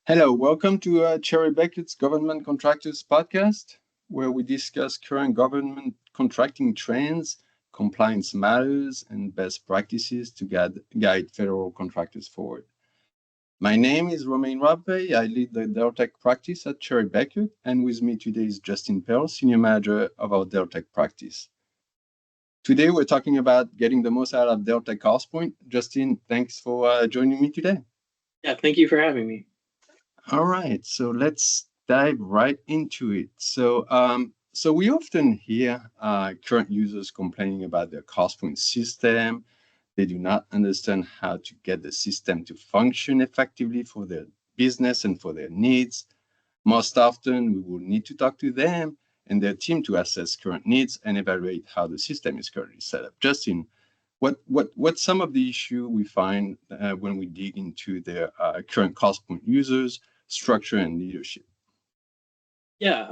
Hello, welcome to Cherry Beckett's Government Contractors Podcast, where we discuss current government contracting trends, compliance matters, and best practices to guide federal contractors forward. My name is Romain Robveille. I lead the Deltek practice at Cherry Beckett, and with me today is Justin Pell, Senior Manager of our Deltek practice. Today, we're talking about getting the most out of Deltek Costpoint. Justin, thanks for joining me today. Yeah, thank you for having me. All right, so let's dive right into it. So we often hear current users complaining about their Costpoint system. They do not understand how to get the system to function effectively for their business and for their needs. Most often, we will need to talk to them and their team to assess current needs and evaluate how the system is currently set up. Justin, what's some of the issue we find when we dig into their current Costpoint users, structure, and leadership? Yeah,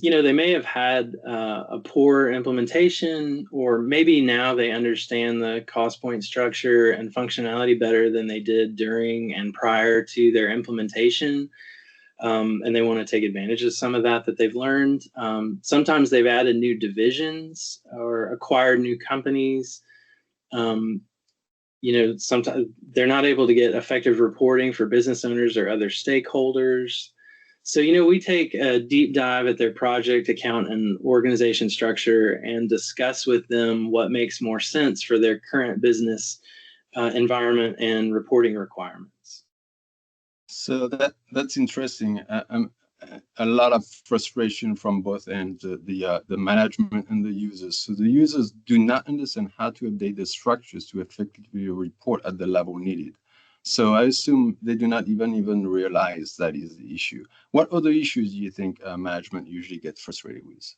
they may have had a poor implementation, or maybe now they understand the cost point structure and functionality better than they did during and prior to their implementation. And they want to take advantage of some of that they've learned. Sometimes they've added new divisions or acquired new companies. Sometimes they're not able to get effective reporting for business owners or other stakeholders. So, we take a deep dive at their project account and organization structure and discuss with them what makes more sense for their current business environment and reporting requirements. So that's interesting. A lot of frustration from both ends, the management and the users. So the users do not understand how to update the structures to effectively report at the level needed. So I assume they do not even realize that is the issue. What other issues do you think management usually gets frustrated with?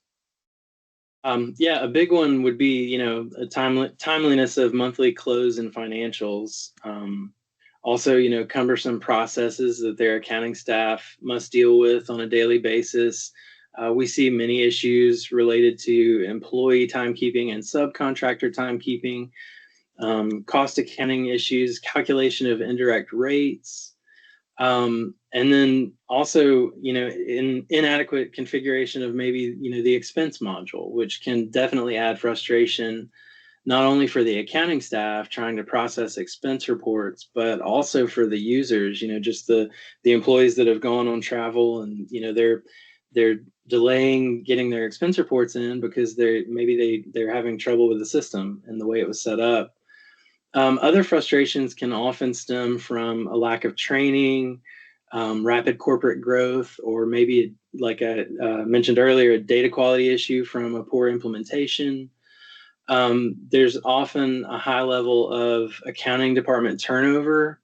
Yeah, a big one would be, a timeliness of monthly close and financials. Also, cumbersome processes that their accounting staff must deal with on a daily basis. We see many issues related to employee timekeeping and subcontractor timekeeping, cost accounting issues, calculation of indirect rates, and then also, inadequate configuration of maybe, the expense module, which can definitely add frustration, not only for the accounting staff trying to process expense reports, but also for the users, just the employees that have gone on travel and, they're delaying getting their expense reports in because they're having trouble with the system and the way it was set up. Other frustrations can often stem from a lack of training, rapid corporate growth, or maybe, like I mentioned earlier, a data quality issue from a poor implementation. There's often a high level of accounting department turnover,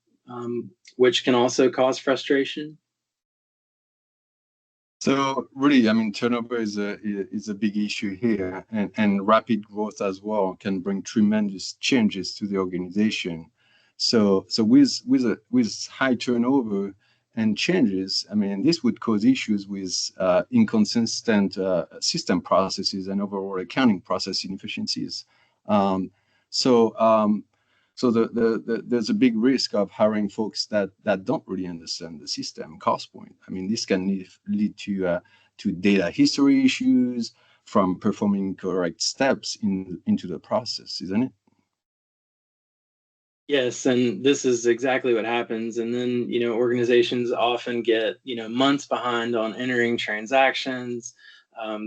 which can also cause frustration. So really, I mean, turnover is a big issue here, and rapid growth as well can bring tremendous changes to the organization. So with high turnover and changes, I mean, this would cause issues with inconsistent system processes and overall accounting process inefficiencies. Um, so um, there's a big risk of hiring folks that don't really understand the system cost point. I mean, this can lead to data history issues from performing correct steps into the process, isn't it? Yes, and this is exactly what happens. And then, organizations often get, months behind on entering transactions,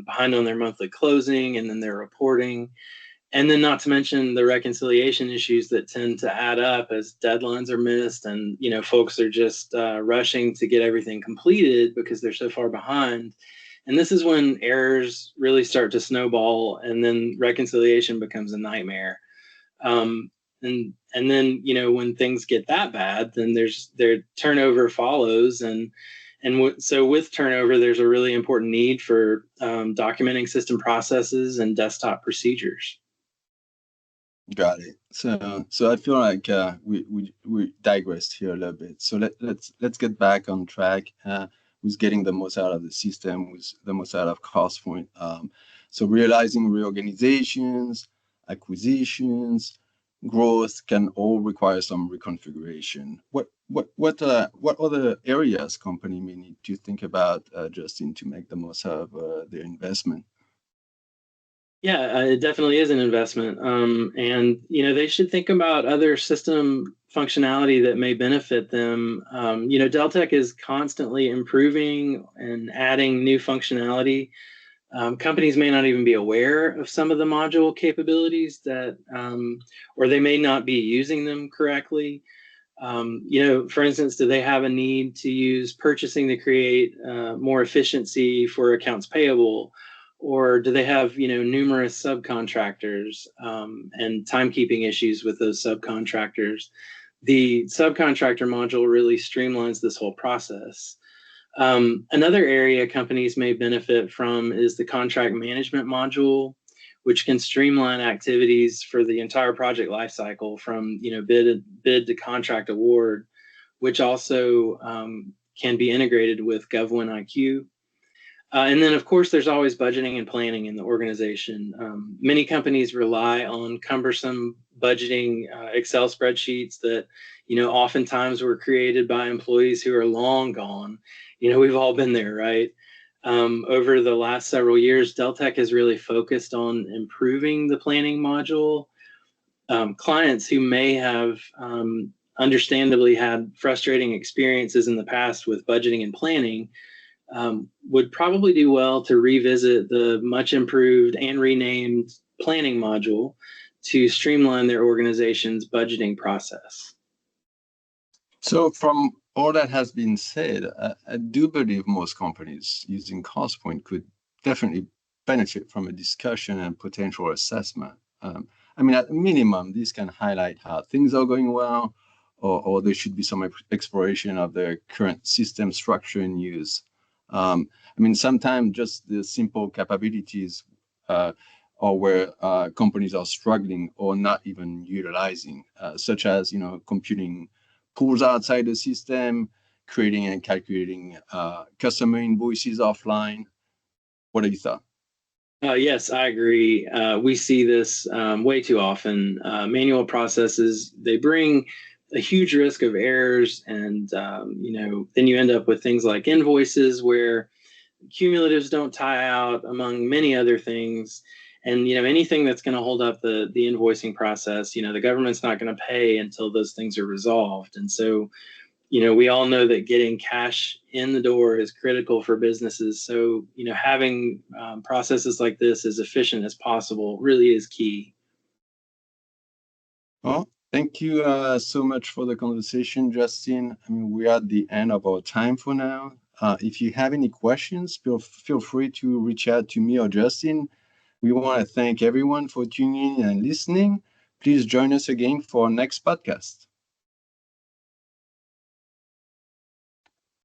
behind on their monthly closing, and then their reporting. And then not to mention the reconciliation issues that tend to add up as deadlines are missed and, folks are just rushing to get everything completed because they're so far behind. And this is when errors really start to snowball and then reconciliation becomes a nightmare. Um, and then, when things get that bad, then their turnover follows. So with turnover, there's a really important need for documenting system processes and desktop procedures. Got it. So I feel like we digressed here a little bit. So let's get back on track with getting the most out of the system, with the most out of cost point. So realizing reorganizations, acquisitions, growth can all require some reconfiguration. What other areas company may need to think about, Justin, to make the most of their investment? Yeah, it definitely is an investment. And they should think about other system functionality that may benefit them. Deltek is constantly improving and adding new functionality. Companies may not even be aware of some of the module capabilities that, or they may not be using them correctly. For instance, do they have a need to use purchasing to create more efficiency for accounts payable? Or do they have, numerous subcontractors and timekeeping issues with those subcontractors? The subcontractor module really streamlines this whole process. Another area companies may benefit from is the contract management module, which can streamline activities for the entire project lifecycle from bid to contract award, which also can be integrated with GovWin IQ. And then, of course, there's always budgeting and planning in the organization. Many companies rely on cumbersome budgeting Excel spreadsheets that, oftentimes were created by employees who are long gone. We've all been there, right? Over the last several years, Deltek has really focused on improving the planning module. Clients who may have understandably had frustrating experiences in the past with budgeting and planning would probably do well to revisit the much improved and renamed planning module to streamline their organization's budgeting process. So from all that has been said, I do believe most companies using Costpoint could definitely benefit from a discussion and potential assessment. At minimum, this can highlight how things are going well, or there should be some exploration of the current system structure in use. Sometimes just the simple capabilities or where companies are struggling or not even utilizing, such as computing pools outside the system, creating and calculating customer invoices offline. What are your thoughts? Yes, I agree. We see this way too often. Manual processes, they bring a huge risk of errors, and then you end up with things like invoices where cumulatives don't tie out, among many other things. And anything that's going to hold up the invoicing process, the government's not going to pay until those things are resolved. And so we all know that getting cash in the door is critical for businesses. So having processes like this as efficient as possible really is key. Well, thank you so much for the conversation, Justin. We're at the end of our time for now. If you have any questions, feel free to reach out to me or Justin. We want to thank everyone for tuning in and listening. Please join us again for our next podcast.